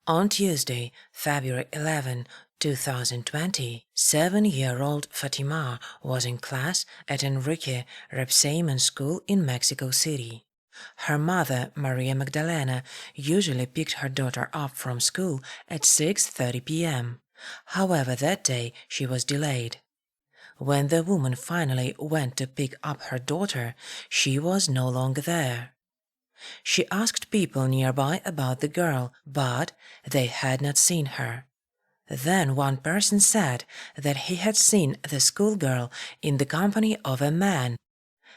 On Tuesday, February 11, 2020, 7-year-old Fatima was in class at Enrique Rebsamen School in Mexico City. Her mother, Maria Magdalena, usually picked her daughter up from school at 6:30 p.m. However, that day she was delayed. When the woman finally went to pick up her daughter, she was no longer there. She asked people nearby about the girl, but they had not seen her. Then one person said that he had seen the schoolgirl in the company of a man.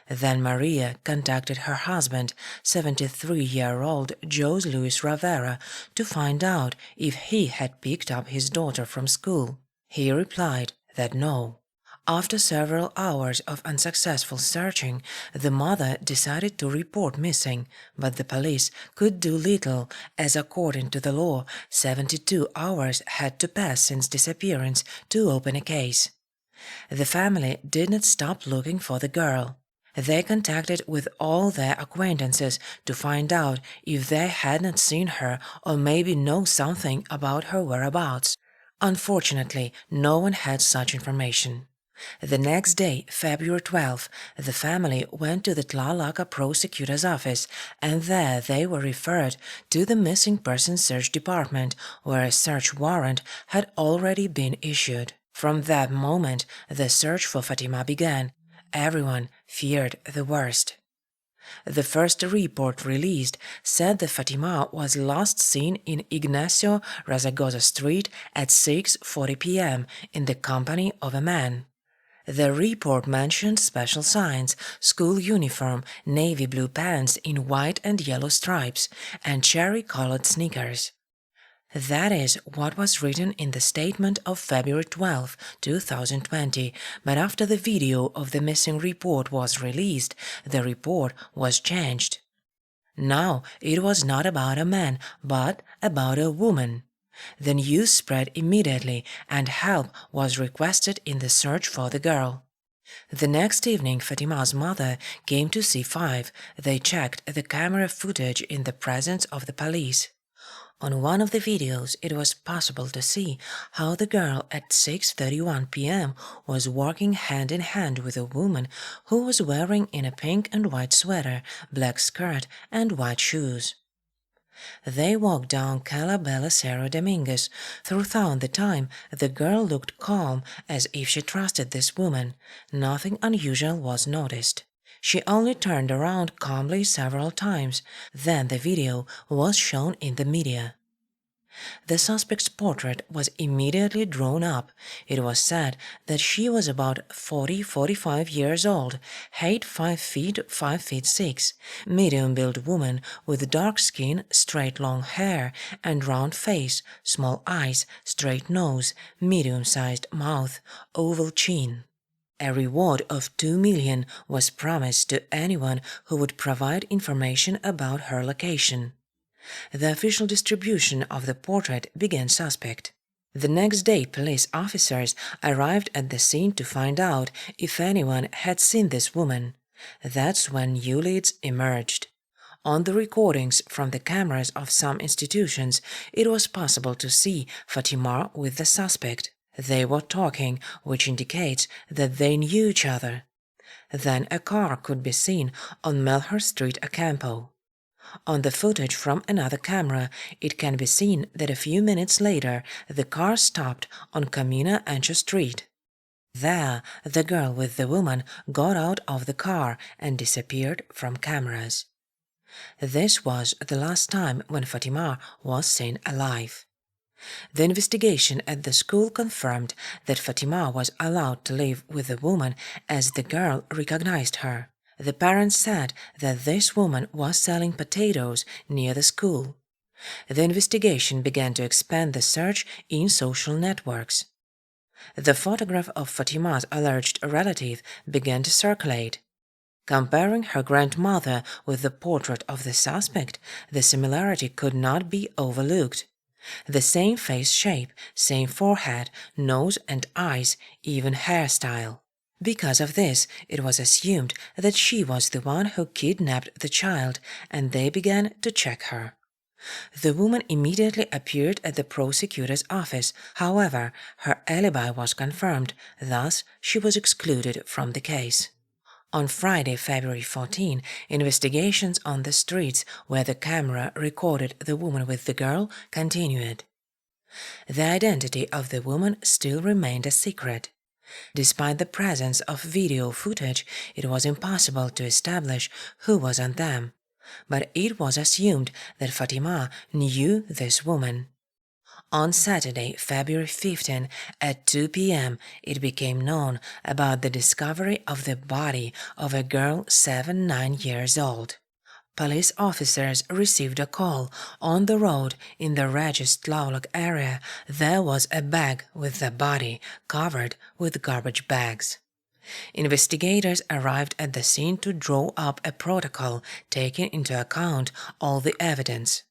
Then Maria contacted her husband, 73-year-old Jose Luis Rivera, to find out if he had picked up his daughter from school. He replied that no. After several hours of unsuccessful searching, the mother decided to report missing, but the police could do little, as according to the law, 72 hours had to pass since disappearance to open a case. The family did not stop looking for the girl. They contacted with all their acquaintances to find out if they had not seen her or maybe know something about her whereabouts. Unfortunately, no one had such information. The next day, February 12, the family went to the Tlaxcala prosecutor's office, and there they were referred to the Missing Persons Search Department, where a search warrant had already been issued. From that moment, the search for Fatima began. Everyone feared the worst. The first report released said that Fatima was last seen in Ignacio Razagoza Street at 6:40 p.m. in the company of a man. The report mentioned special signs, school uniform, navy blue pants in white and yellow stripes, and cherry-colored sneakers. That is what was written in the statement of February 12, 2020, but after the video of the missing report was released, the report was changed. Now it was not about a man, but about a woman. The news spread immediately, and help was requested in the search for the girl. The next evening, Fatima's mother came to C5. They checked the camera footage in the presence of the police. On one of the videos, it was possible to see how the girl at 6:31 p.m. was walking hand in hand with a woman who was wearing in a pink and white sweater, black skirt, and white shoes. They walked down Cala Bella Cerro Dominguez. Throughout the time, the girl looked calm, as if she trusted this woman. Nothing unusual was noticed. She only turned around calmly several times. Then the video was shown in the media. The suspect's portrait was immediately drawn up. It was said that she was about 40-45 years old, height 5 feet 5 feet 6, medium-built woman with dark skin, straight long hair, and round face, small eyes, straight nose, medium-sized mouth, oval chin. A reward of $2 million was promised to anyone who would provide information about her location. The official distribution of the portrait began suspect. The next day, police officers arrived at the scene to find out if anyone had seen this woman. That's when new leads emerged. On the recordings from the cameras of some institutions, it was possible to see Fatima with the suspect. They were talking, which indicates that they knew each other. Then a car could be seen on Melhor Street, Acampo. On the footage from another camera, it can be seen that a few minutes later, the car stopped on Camino Ancho Street. There, the girl with the woman got out of the car and disappeared from cameras. This was the last time when Fatima was seen alive. The investigation at the school confirmed that Fatima was allowed to live with the woman as the girl recognized her. The parents said that this woman was selling potatoes near the school. The investigation began to expand the search in social networks. The photograph of Fatima's alleged relative began to circulate. Comparing her grandmother with the portrait of the suspect, the similarity could not be overlooked. The same face shape, same forehead, nose and eyes, even hairstyle. Because of this, it was assumed that she was the one who kidnapped the child, and they began to check her. The woman immediately appeared at the prosecutor's office. However, her alibi was confirmed, thus she was excluded from the case. On Friday, February 14, investigations on the streets where the camera recorded the woman with the girl continued. The identity of the woman still remained a secret. Despite the presence of video footage, it was impossible to establish who was on them, but it was assumed that Fatima knew this woman. On Saturday, February 15, at 2 p.m., it became known about the discovery of the body of a girl 9 years old. Police officers received a call. On the road in the Regis Tlaloc area, there was a bag with the body covered with garbage bags. Investigators arrived at the scene to draw up a protocol taking into account all the evidence.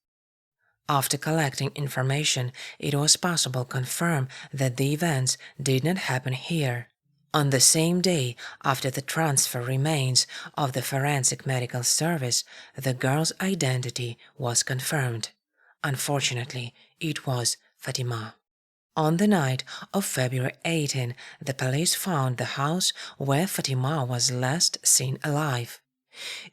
After collecting information, it was possible to confirm that the events did not happen here. On the same day after the transfer remains of the Forensic Medical Service, the girl's identity was confirmed. Unfortunately, it was Fatima. On the night of February 18, the police found the house where Fatima was last seen alive.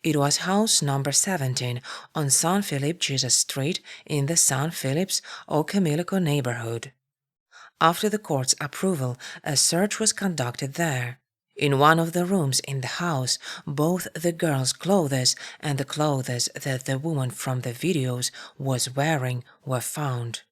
It was house number 17 on San Felipe Jesus Street in the San Felipe's Ocamilico neighborhood. After the court's approval, a search was conducted there. In one of the rooms in the house, both the girl's clothes and the clothes that the woman from the videos was wearing were found.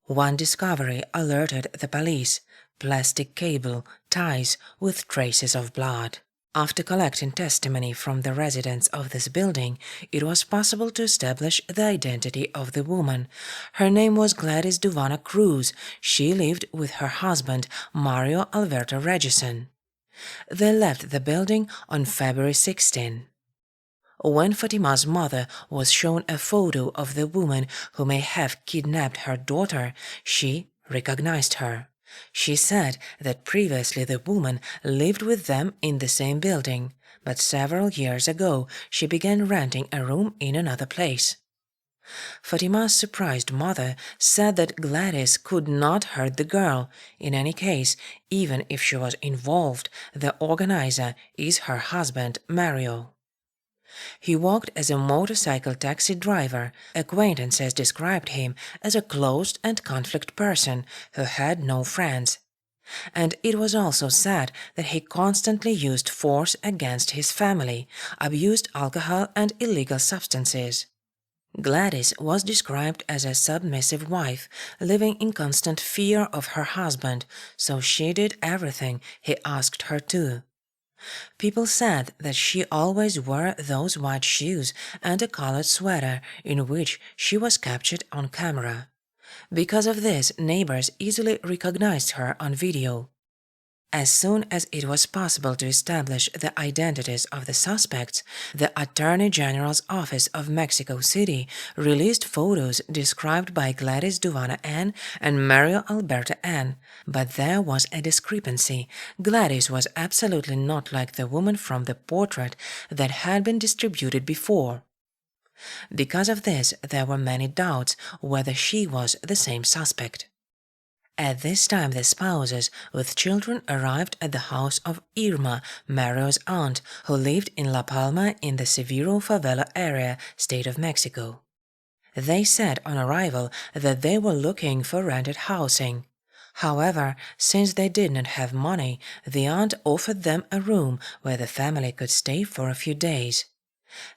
One discovery alerted the police: plastic cable ties with traces of blood. After collecting testimony from the residents of this building, it was possible to establish the identity of the woman. Her name was Gladys Duvana Cruz. She lived with her husband, Mario Alberto Regison. They left the building on February 16. When Fatima's mother was shown a photo of the woman who may have kidnapped her daughter, she recognized her. She said that previously the woman lived with them in the same building, but several years ago she began renting a room in another place. Fatima's surprised mother said that Gladys could not hurt the girl. In any case, even if she was involved, the organizer is her husband, Mario. He worked as a motorcycle taxi driver. Acquaintances described him as a closed and conflict person who had no friends. And it was also said that he constantly used force against his family, abused alcohol and illegal substances. Gladys was described as a submissive wife, living in constant fear of her husband, so she did everything he asked her to. People said that she always wore those white shoes and a colored sweater in which she was captured on camera. Because of this, neighbors easily recognized her on video. As soon as it was possible to establish the identities of the suspects, the Attorney General's Office of Mexico City released photos described by Gladys Duvana N. and Mario Alberto N., but there was a discrepancy. Gladys was absolutely not like the woman from the portrait that had been distributed before. Because of this, there were many doubts whether she was the same suspect. At this time, the spouses with children arrived at the house of Irma, Mario's aunt, who lived in La Palma in the Severo Favela area, state of Mexico. They said on arrival that they were looking for rented housing. However, since they did not have money, the aunt offered them a room where the family could stay for a few days.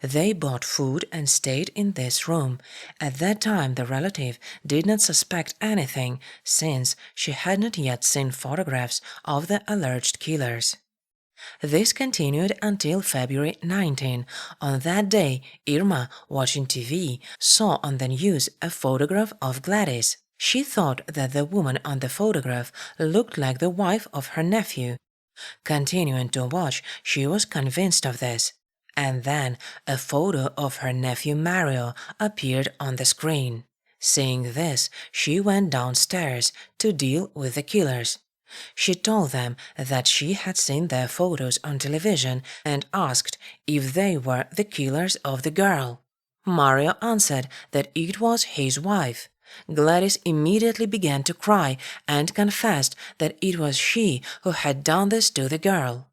They bought food and stayed in this room. At that time, the relative did not suspect anything, since she had not yet seen photographs of the alleged killers. This continued until February 19. On that day, Irma, watching TV, saw on the news a photograph of Gladys. She thought that the woman on the photograph looked like the wife of her nephew. Continuing to watch, she was convinced of this. And then a photo of her nephew Mario appeared on the screen. Seeing this, she went downstairs to deal with the killers. She told them that she had seen their photos on television and asked if they were the killers of the girl. Mario answered that it was his wife. Gladys immediately began to cry and confessed that it was she who had done this to the girl.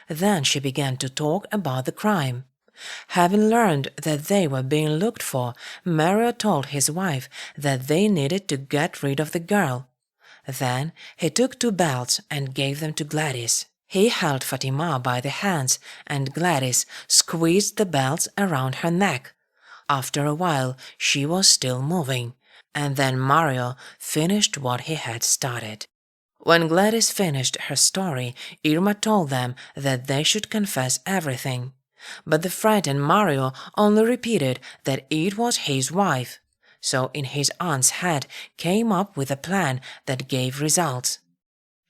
Then she began to talk about the crime. Having learned that they were being looked for, Mario told his wife that they needed to get rid of the girl. Then he took 2 belts and gave them to Gladys. He held Fatima by the hands, and Gladys squeezed the belts around her neck. After a while, she was still moving, and then Mario finished what he had started. When Gladys finished her story, Irma told them that they should confess everything. But the frightened Mario only repeated that it was his wife. So in his aunt's head came up with a plan that gave results.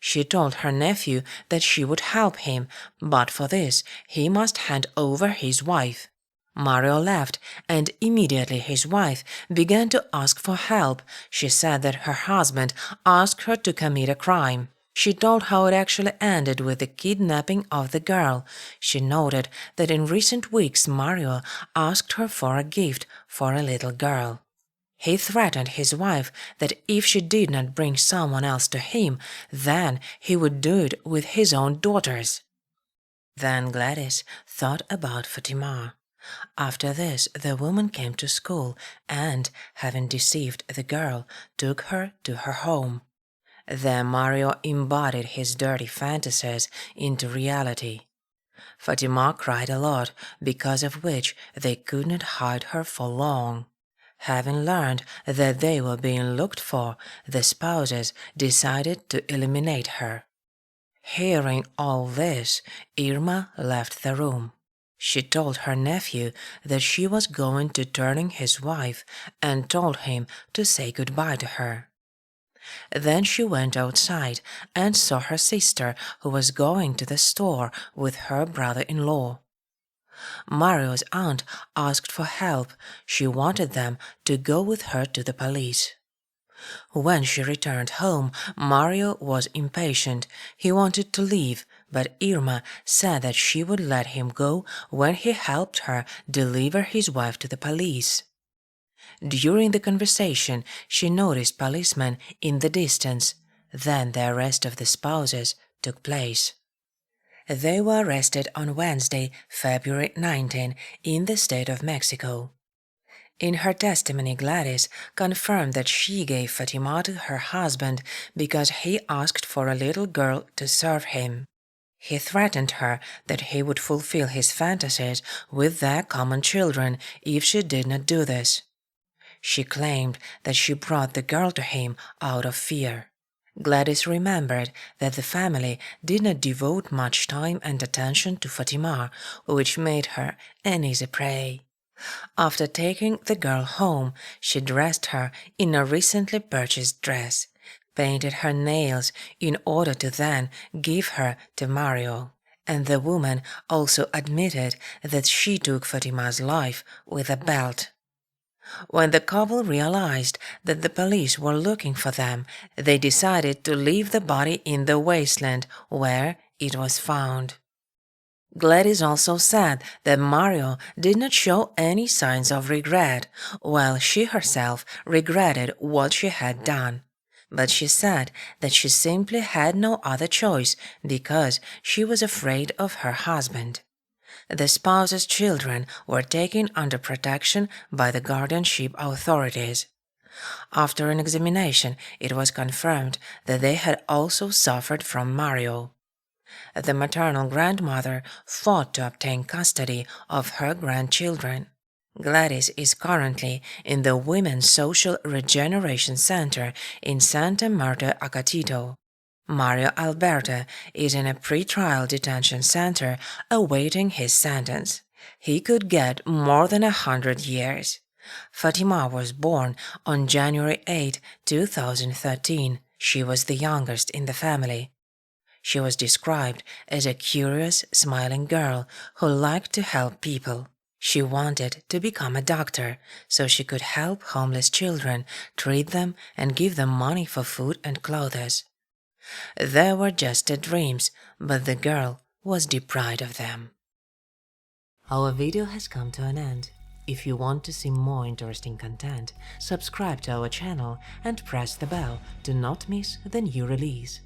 She told her nephew that she would help him, but for this he must hand over his wife. Mario left, and immediately his wife began to ask for help. She said that her husband asked her to commit a crime. She told how it actually ended with the kidnapping of the girl. She noted that in recent weeks Mario asked her for a gift for a little girl. He threatened his wife that if she did not bring someone else to him, then he would do it with his own daughters. Then Gladys thought about Fatima. After this, the woman came to school and, having deceived the girl, took her to her home. There Mario embodied his dirty fantasies into reality. Fatima cried a lot, because of which they could not hide her for long. Having learned that they were being looked for, the spouses decided to eliminate her. Hearing all this, Irma left the room. She told her nephew that she was going to turn his wife and told him to say goodbye to her. Then she went outside and saw her sister, who was going to the store with her brother-in-law. Mario's aunt asked for help. She wanted them to go with her to the police. When she returned home, Mario was impatient. He wanted to leave, but Irma said that she would let him go when he helped her deliver his wife to the police. During the conversation, she noticed policemen in the distance. Then the arrest of the spouses took place. They were arrested on Wednesday, February 19, in the state of Mexico. In her testimony, Gladys confirmed that she gave Fatima to her husband because he asked for a little girl to serve him. He threatened her that he would fulfill his fantasies with their common children if she did not do this. She claimed that she brought the girl to him out of fear. Gladys remembered that the family did not devote much time and attention to Fatima, which made her an easy prey. After taking the girl home, she dressed her in a recently purchased dress, painted her nails in order to then give her to Mario, and the woman also admitted that she took Fatima's life with a belt. When the couple realized that the police were looking for them, they decided to leave the body in the wasteland where it was found. Gladys also said that Mario did not show any signs of regret, while she herself regretted what she had done. But she said that she simply had no other choice because she was afraid of her husband. The spouse's children were taken under protection by the guardianship authorities. After an examination, it was confirmed that they had also suffered from Mario. The maternal grandmother fought to obtain custody of her grandchildren. Gladys is currently in the Women's Social Regeneration Center in Santa Marta, Acatito. Mario Alberto is in a pretrial detention center awaiting his sentence. He could get more than 100 years. Fatima was born on January 8, 2013. She was the youngest in the family. She was described as a curious, smiling girl who liked to help people. She wanted to become a doctor so she could help homeless children, treat them, and give them money for food and clothes. They were just her dreams, but the girl was deprived of them. Our video has come to an end. If you want to see more interesting content, subscribe to our channel and press the bell to not miss the new release.